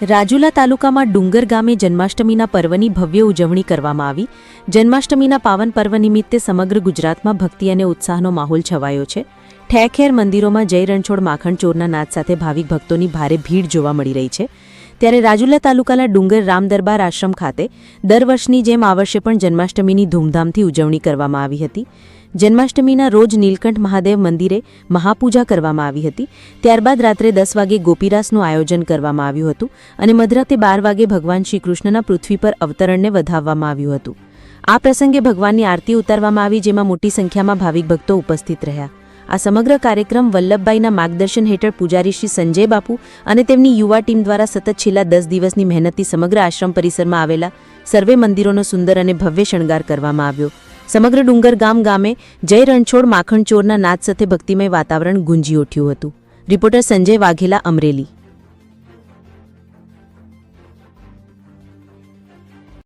રાજુલા તાલુકામાં ડુંગર ગામે જન્માષ્ટમીના પર્વની ભવ્ય ઉજવણી કરવામાં આવી। જન્માષ્ટમીના પાવન પર્વ નિમિત્તે સમગ્ર ગુજરાતમાં ભક્તિ અને ઉત્સાહનો માહોલ છવાયો છે। ઠેર-ઠેર મંદિરોમાં જય રણછોડ માખણ ચોરના નાદ સાથે ભાવિક ભક્તોની ભારે ભીડ જોવા મળી રહી છે। ત્યારે રાજુલા તાલુકાના ડુંગર રામ દરબાર આશ્રમ ખાતે દર વર્ષની જેમ આ વર્ષે પણ જન્માષ્ટમીની ધૂમધામથી ઉજવણી કરવામાં આવી હતી। જન્માષ્ટમીના રોજ નીલકંઠ મહાદેવ મંદિરે મહાપૂજા કરવામાં આવી હતી। ત્યારબાદ રાત્રે 10 વાગે ગોપીરાસનું આયોજન કરવામાં આવ્યું હતું અને મધરાતે 12 વાગે ભગવાન શ્રી કૃષ્ણના પૃથ્વી પર અવતરણને વધાવવામાં આવ્યું હતું। આ પ્રસંગે ભગવાનની આરતી ઉતારવામાં આવી, જેમાં મોટી સંખ્યામાં ભાવિક ભક્તો ઉપસ્થિત રહ્યા। આ સમગ્ર કાર્યક્રમ વલ્લભભાઈના માર્ગદર્શન હેઠળ પૂજારી શ્રી સંજય બાપુ અને તેમની યુવા ટીમ દ્વારા સતત છેલ્લા 10 દિવસની મહેનતથી સમગ્ર આશ્રમ પરિસરમાં આવેલા સર્વે મંદિરોનો સુંદર અને ભવ્ય શણગાર કરવામાં આવ્યો। સમગ્ર ડુંગર ગામે જય રણછોડ માખણ ચોરના નાદ સાથે ભક્તિમય વાતાવરણ ગુંજી ઉઠ્યું હતું। રિપોર્ટર સંજય વાઘેલા, અમરેલી।